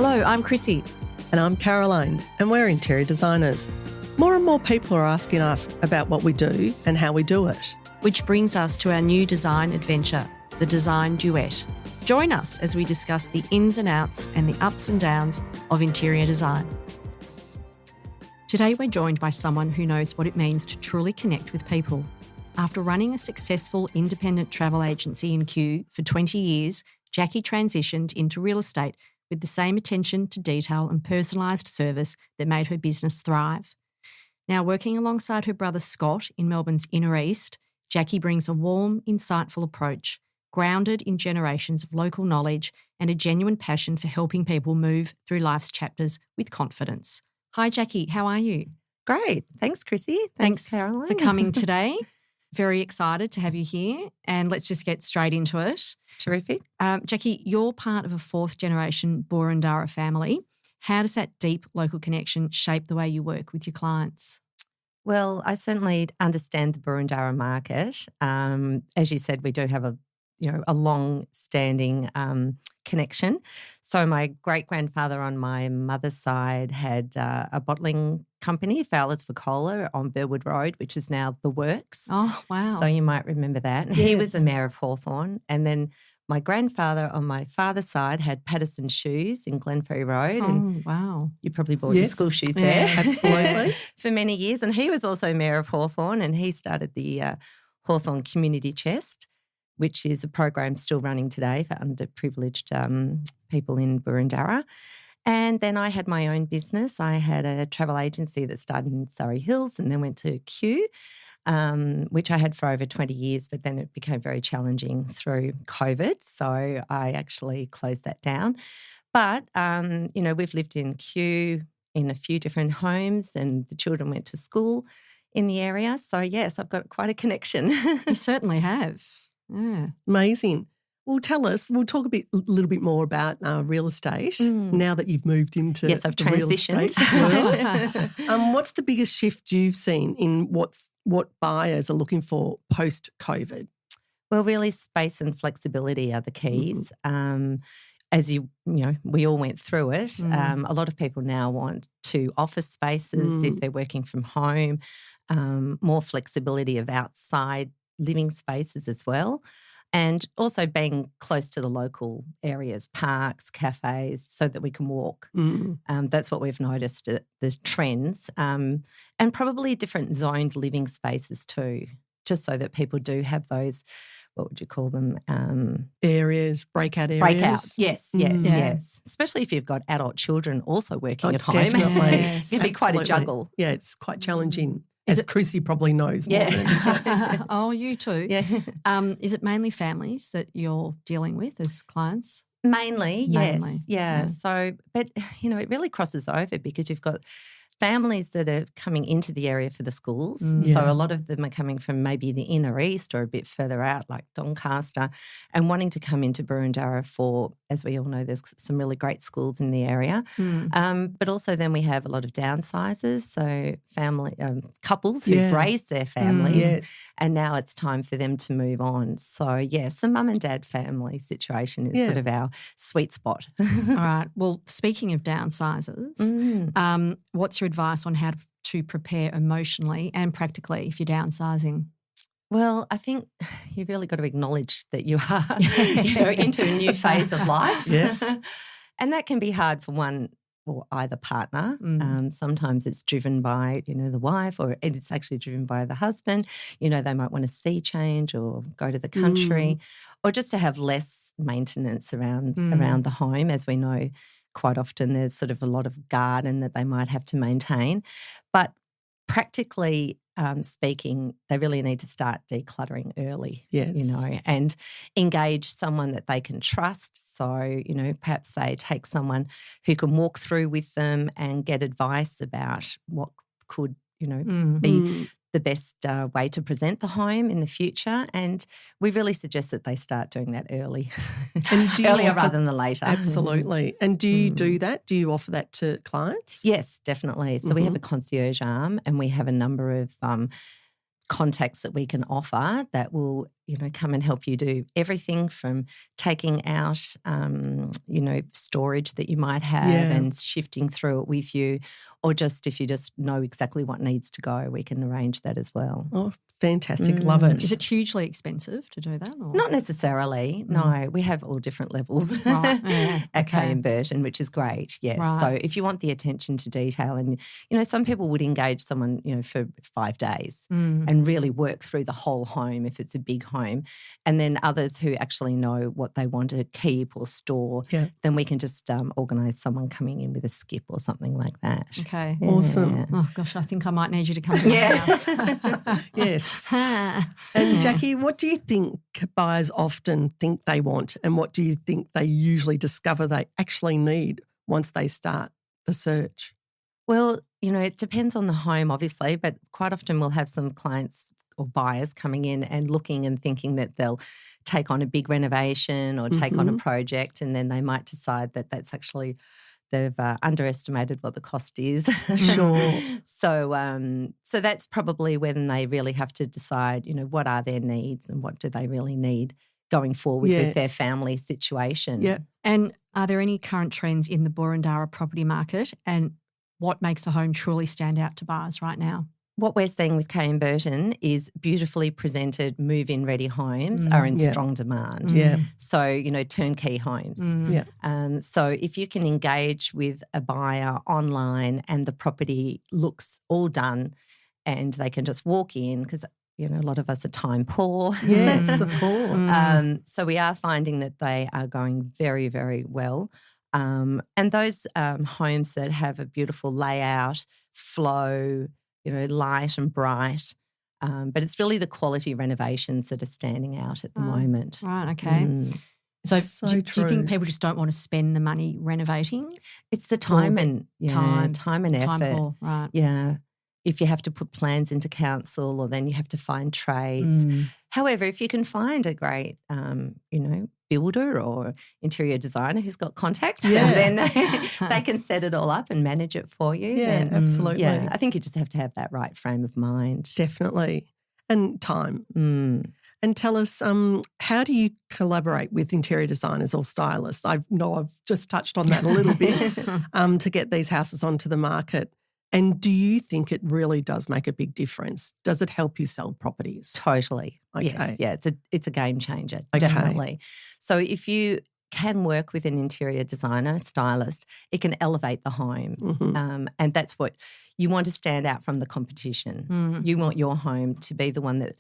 Hello, I'm Chrissy. And I'm Caroline, and we're interior designers. More and more people are asking us about what we do and how we do it. Which brings us to our new design adventure, the Design Duet. Join us as we discuss the ins and outs and the ups and downs of interior design. Today we're joined by someone who knows what it means to truly connect with people. After running a successful independent travel agency in Kew for 20 years, Jacqui transitioned into real estate with the same attention to detail and personalised service that made her business thrive. Now working alongside her brother Scott in Melbourne's Inner East, Jacqui brings a warm, insightful approach, grounded in generations of local knowledge and a genuine passion for helping people move through life's chapters with confidence. Hi Jacqui, how are you? Great. Thanks, Chrissy. Thanks, Caroline. For coming today. Very excited to have you here, and let's just get straight into it. Terrific. Jacqui, you're part of a fourth-generation Boroondara family. How does that deep local connection shape the way you work with your clients? Well, I certainly understand the Boroondara market. As you said, we do have a long-standing connection. So my great-grandfather on my mother's side had a bottling company, Fowlers for Cola, on Burwood Road, which is now The Works. Oh, wow. So you might remember that. And he was the mayor of Hawthorn. And then my grandfather on my father's side had Patterson Shoes in Glenferrie Road. Oh, wow. You probably bought your school shoes there. Absolutely. For many years. And he was also mayor of Hawthorn, and he started the Hawthorn Community Chest, which is a program still running today for underprivileged people in Boroondara. And then I had my own business. I had a travel agency that started in Surrey Hills and then went to Kew, which I had for over 20 years, but then it became very challenging through COVID. So I actually closed that down. But, we've lived in Kew in a few different homes, and the children went to school in the area. So, yes, I've got quite a connection. You certainly have. Yeah. Amazing. Well, tell us, we'll talk a little bit more about real estate now that you've moved into Yes, I've the real estate transitioned. world. What's the biggest shift you've seen in what buyers are looking for post-COVID? Well, really space and flexibility are the keys. As we all went through it. A lot of people now want 2 office spaces if they're working from home, more flexibility of outside living spaces as well, and also being close to the local areas, parks, cafes, so that we can walk. That's what we've noticed, the trends, and probably different zoned living spaces too, just so that people do have those, what would you call them? Areas, breakout areas. Breakout, yes. Especially if you've got adult children also working at home. Definitely. It can be quite a juggle. Yeah, it's quite challenging. As Chrissy probably knows more than us. Oh, you too. Yeah. Is it mainly families that you're dealing with as clients? Mainly, yes. Mainly, Yeah. So, but, it really crosses over because you've got families that are coming into the area for the schools. So a lot of them are coming from maybe the Inner East or a bit further out like Doncaster and wanting to come into Boroondara for, as we all know, there's some really great schools in the area. But also then we have a lot of downsizers, so family couples who've raised their families and now it's time for them to move on. So, yes, the mum and dad family situation is sort of our sweet spot. All right. Well, speaking of downsizers, what's your advice on how to prepare emotionally and practically if you're downsizing? Well, I think you've really got to acknowledge that you are into a new phase of life. Yes. And that can be hard for one or either partner. Sometimes it's driven by, the wife, or it's actually driven by the husband. They might want to see change or go to the country or just to have less maintenance around the home. As we know, quite often there's sort of a lot of garden that they might have to maintain. But practically speaking, they really need to start decluttering early, and engage someone that they can trust. So, perhaps they take someone who can walk through with them and get advice about what could, be the best way to present the home in the future. And we really suggest that they start doing that early, earlier rather than later. Absolutely. And do you do that? Do you offer that to clients? Yes, definitely. So we have a concierge arm and we have a number of contacts that we can offer that will, come and help you do everything from taking out, storage that you might have and shifting through it with you, or just if you just know exactly what needs to go, we can arrange that as well. Oh, fantastic. Love it. Is it hugely expensive to do that? Or? Not necessarily, no. We have all different levels at Kay and Burton, which is great, yes. Right. So if you want the attention to detail and, some people would engage someone, for 5 days and really work through the whole home if it's a big home, and then others who actually know what they want to keep or store, then we can just organise someone coming in with a skip or something like that. Okay. Yeah. Awesome. Oh, gosh, I think I might need you to come to my house. Yes. And Jacqui, what do you think buyers often think they want, and what do you think they usually discover they actually need once they start the search? Well, it depends on the home, obviously, but quite often we'll have some clients or buyers coming in and looking and thinking that they'll take on a big renovation or take on a project, and then they might decide that that's actually they've underestimated what the cost is. Sure. So that's probably when they really have to decide, what are their needs and what do they really need going forward with their family situation. Yeah. And are there any current trends in the Boroondara property market, and what makes a home truly stand out to buyers right now? What we're seeing with Kay and Burton is beautifully presented move-in ready homes are in strong demand. Yeah. So, turnkey homes. Yeah. So if you can engage with a buyer online and the property looks all done and they can just walk in, because a lot of us are time poor. Yes, of course. So we are finding that they are going very, very well. And those homes that have a beautiful layout, flow, light and bright. But it's really the quality renovations that are standing out at the moment. Right, okay. So do you true. think people just don't want to spend the money renovating? It's the time and effort. Time poor, right. Yeah. If you have to put plans into council, or then you have to find trades. However, if you can find a great, builder or interior designer who's got contacts, then they can set it all up and manage it for you. Yeah, then, absolutely. I think you just have to have that right frame of mind. Definitely. And time. And tell us, how do you collaborate with interior designers or stylists? I know I've just touched on that a little bit to get these houses onto the market. And do you think it really does make a big difference? Does it help you sell properties? Totally. Okay. Yes. Yeah, it's a game changer, Okay. definitely. So if you can work with an interior designer, stylist, it can elevate the home. And that's what you want to stand out from the competition. You want your home to be the one that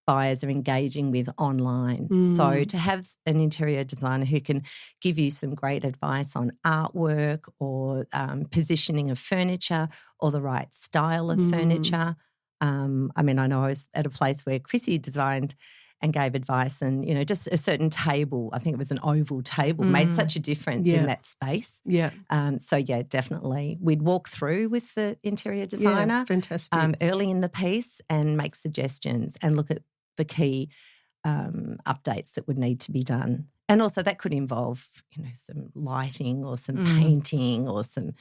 buyers are engaging with online. So to have an interior designer who can give you some great advice on artwork or positioning of furniture or the right style of furniture. I know I was at a place where Chrissy designed and gave advice, and, just a certain table, I think it was an oval table, made such a difference in that space. Yeah. Definitely. We'd walk through with the interior designer. Yeah, fantastic. Early in the piece and make suggestions and look at the key updates that would need to be done. And also that could involve, some lighting or some painting or some,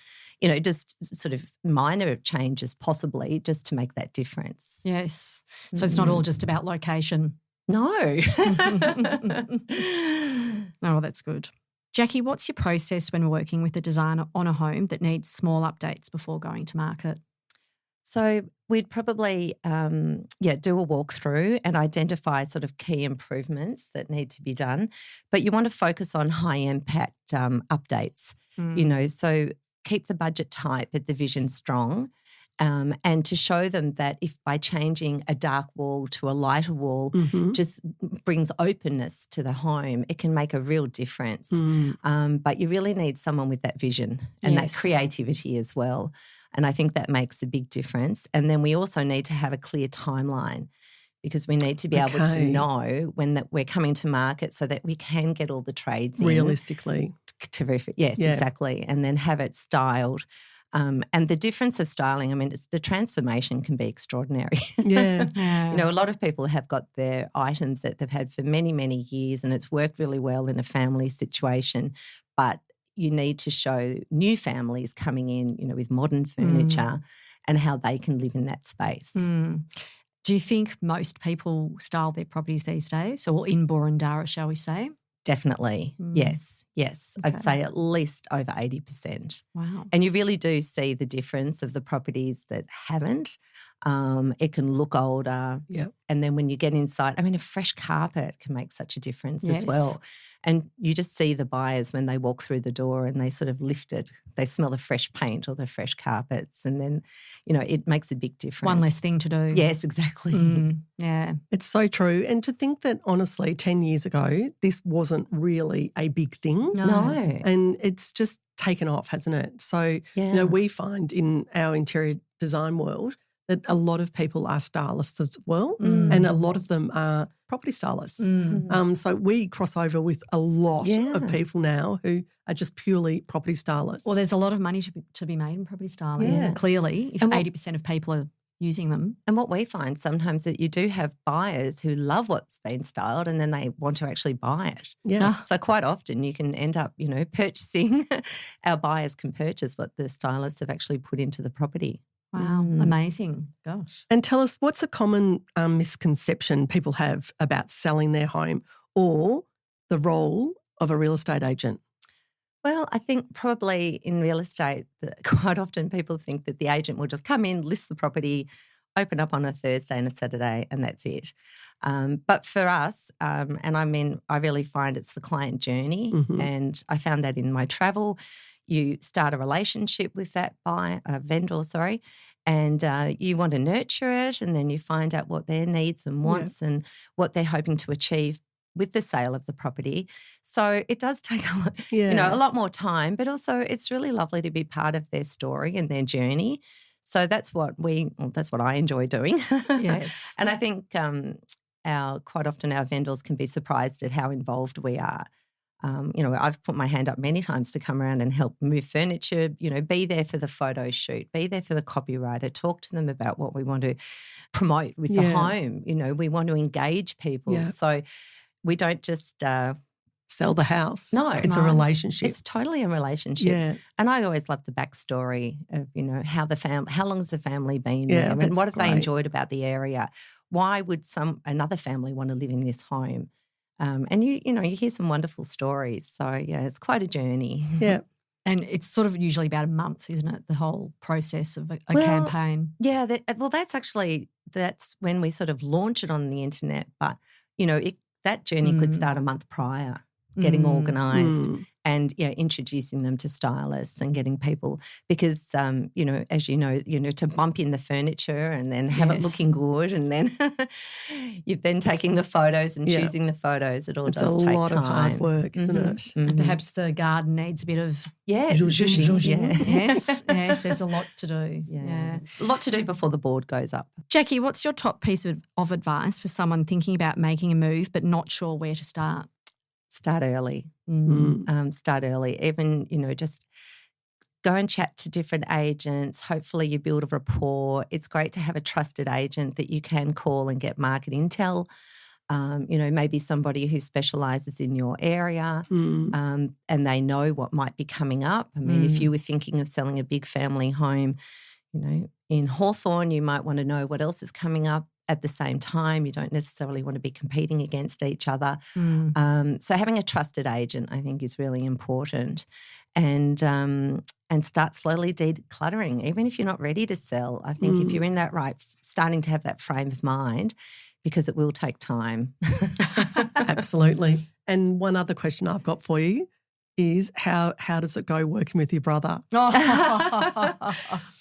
just sort of minor changes possibly just to make that difference. Yes. So it's not all just about location. No. Oh, that's good. Jacqui, what's your process when working with a designer on a home that needs small updates before going to market? So we'd probably, do a walkthrough and identify sort of key improvements that need to be done. But you want to focus on high impact updates, so keep the budget tight but the vision strong. And to show them that if by changing a dark wall to a lighter wall just brings openness to the home, it can make a real difference. But you really need someone with that vision and that creativity as well. And I think that makes a big difference. And then we also need to have a clear timeline, because we need to be able to know when that we're coming to market so that we can get all the trades realistically. Terrific. Yes, exactly. And then have it styled. And the difference of styling, the transformation can be extraordinary. Yeah. A lot of people have got their items that they've had for many, many years and it's worked really well in a family situation, but you need to show new families coming in, with modern furniture and how they can live in that space. Do you think most people style their properties these days, or in Boroondara, shall we say? Definitely. Yes. Okay. I'd say at least over 80%. Wow. And you really do see the difference of the properties that haven't. It can look older. Yep. And then when you get inside, I mean, a fresh carpet can make such a difference Yes. as well. And you just see the buyers when they walk through the door and they sort of lift it. They smell the fresh paint or the fresh carpets, and then, it makes a big difference. One less thing to do. Yes, exactly. Yeah. It's so true. And to think that, honestly, 10 years ago, this wasn't really a big thing. No. And it's just taken off, hasn't it? So, Yeah. we find in our interior design world that a lot of people are stylists as well, and a lot of them are property stylists. So we cross over with a lot of people now who are just purely property stylists. Well, there's a lot of money to be made in property styling, Yeah. clearly, if 80% of people are using them. And what we find sometimes that you do have buyers who love what's been styled and then they want to actually buy it. Yeah. So quite often you can end up, purchasing, our buyers can purchase what the stylists have actually put into the property. Wow, amazing. Gosh. And tell us, what's a common misconception people have about selling their home or the role of a real estate agent? Well, I think probably in real estate, quite often people think that the agent will just come in, list the property, open up on a Thursday and a Saturday, and that's it. But for us, and I mean, I really find it's the client journey, and I found that in my travel. You start a relationship with that vendor, and you want to nurture it, and then you find out what their needs and wants and what they're hoping to achieve with the sale of the property. So it does take a lot more time, but also it's really lovely to be part of their story and their journey. So that's what I enjoy doing. Yes. And I think quite often our vendors can be surprised at how involved we are. I've put my hand up many times to come around and help move furniture, be there for the photo shoot, be there for the copywriter, talk to them about what we want to promote with the home. We want to engage people. Yeah. So we don't just sell the house. No. It's a relationship. It's totally a relationship. Yeah. And I always love the backstory of, how long has the family been Yeah, there, and what have they great. enjoyed about the area? Why would another family want to live in this home? And you hear some wonderful stories. So it's quite a journey. Yeah. And it's sort of usually about a month, isn't it, the whole process of a campaign? Yeah. That's when we sort of launch it on the internet. But, that journey could start a month prior, getting organised and, introducing them to stylists and getting people because, as you know, to bump in the furniture and then have it looking good and then you've been taking the photos and choosing the photos. It all does take time. It's a lot of hard work, isn't it? And perhaps the garden needs a bit of zhuzhing. Yes, there's a lot to do. Yeah. A lot to do before the board goes up. Jacqui, what's your top piece of advice for someone thinking about making a move but not sure where to start? Start early. Start early. Even, just go and chat to different agents. Hopefully you build a rapport. It's great to have a trusted agent that you can call and get market intel. Maybe somebody who specialises in your area and they know what might be coming up. I mean, if you were thinking of selling a big family home, in Hawthorne, you might want to know what else is coming up at the same time. You don't necessarily want to be competing against each other. So having a trusted agent, I think, is really important. And start slowly decluttering, even if you're not ready to sell. I think if you're in that starting to have that frame of mind, because it will take time. Absolutely. And one other question I've got for you is how does it go working with your brother?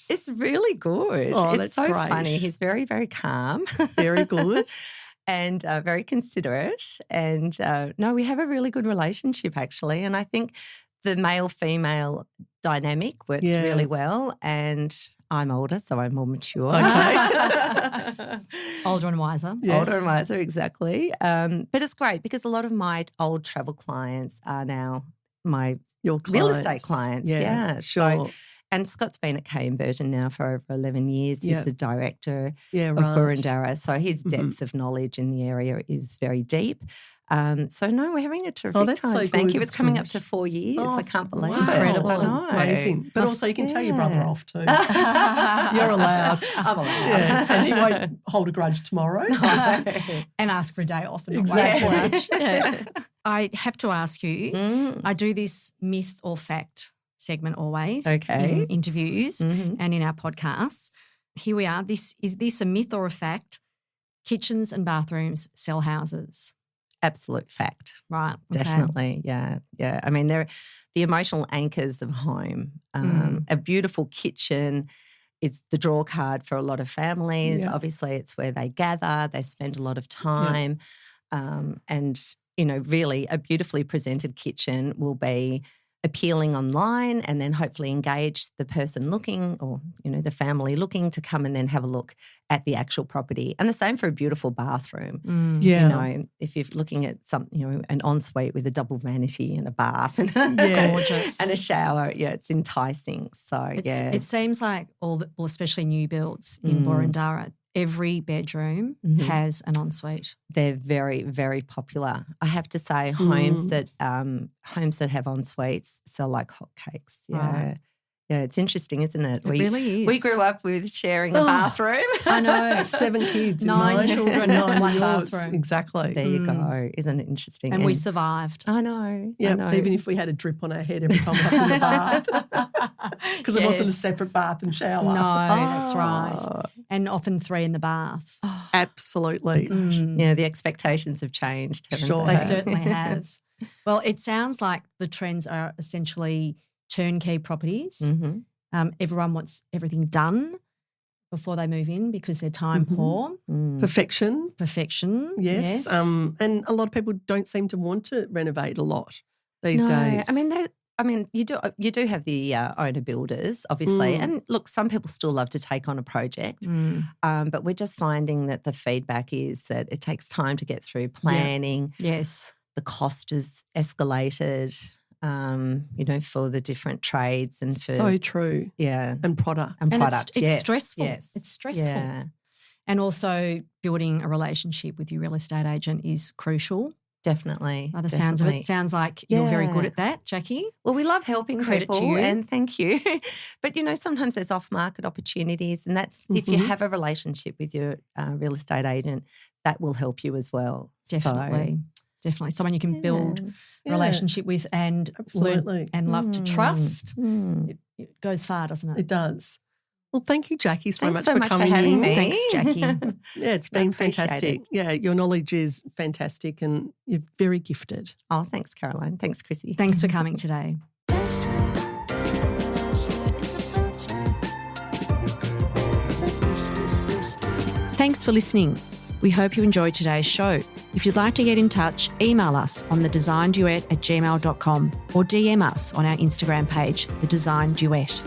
It's really good. Oh, it's that's so great. funny. He's very, very calm. Very good. And very considerate. And we have a really good relationship actually. And I think the male-female dynamic works really well. And I'm older, so I'm more mature. Okay. Older and wiser. Yes. Older and wiser, exactly. But it's great because a lot of my old travel clients are now your real estate clients. Yeah, sure. So, and Scott's been at K & Burton now for over 11 years. He's the director of right. Boroondara. So his depth of knowledge in the area is very deep. So, no, we're having a terrific that's time. so Thank good. you. It's coming up to 4 years. I can't believe it. Incredible. I know. Amazing. But also you can tell your brother off too. You're allowed. I'm allowed. Yeah. And he won't hold a grudge tomorrow. And ask for a day off. And Exactly. I have to ask you, I do this myth or fact segment always in interviews and in our podcasts. Here we are. Is this a myth or a fact? Kitchens and bathrooms sell houses. Absolute fact. Right. Okay. Definitely. Yeah. Yeah. I mean, they're the emotional anchors of home. A beautiful kitchen. It's the draw card for a lot of families. Yeah. Obviously, it's where they gather. They spend a lot of time. And, really a beautifully presented kitchen will be appealing online and then hopefully engage the person looking or, the family looking to come and then have a look at the actual property. And the same for a beautiful bathroom. If you're looking at an ensuite with a double vanity and a bath and gorgeous and a shower, it's enticing. So, it seems like especially new builds in Boroondara, every bedroom has an ensuite. They're very, very popular. I have to say, homes that have ensuites sell like hotcakes. Yeah. Right. Yeah, it's interesting, isn't it? It really is. We grew up with sharing a bathroom. I know. 7 kids. 9 children, 9 one yours. bathroom. Exactly. There you go. Isn't it interesting? And we survived. I know. Yeah, I know. even if we had a drip on our head every time we got in the bath. Because it wasn't a separate bath and shower. No, that's right. And often 3 in the bath. Absolutely. Yeah, the expectations have changed, haven't Sure. they? They certainly have. Well, it sounds like the trends are essentially turnkey properties. Everyone wants everything done before they move in because they're time poor. Perfection. Yes. And a lot of people don't seem to want to renovate a lot these days. I mean, you do have the owner builders, obviously, and look, some people still love to take on a project, but we're just finding that the feedback is that it takes time to get through planning. Yes. The cost is escalated, for the different trades and for so true. Yeah, and product. It's stressful. Yes. It's stressful. Yeah. And also building a relationship with your real estate agent is crucial. Definitely. By the sounds of it, sounds like you're very good at that, Jacqui. Well, we love helping Credit people to you. and thank you. But, sometimes there's off-market opportunities and that's if you have a relationship with your real estate agent, that will help you as well. Definitely. Definitely. Someone you can build a relationship with and learn and love to trust. It goes far, doesn't it? It does. Well, thank you, Jacqui, Thanks so much for coming having in. me. Thanks, Jacqui. Yeah, it's been fantastic. Yeah, your knowledge is fantastic and you're very gifted. Oh, thanks, Caroline. Thanks, Chrissy. Thanks for coming today. Thanks for listening. We hope you enjoyed today's show. If you'd like to get in touch, email us on thedesignduet@gmail.com or DM us on our Instagram page, The Design Duet.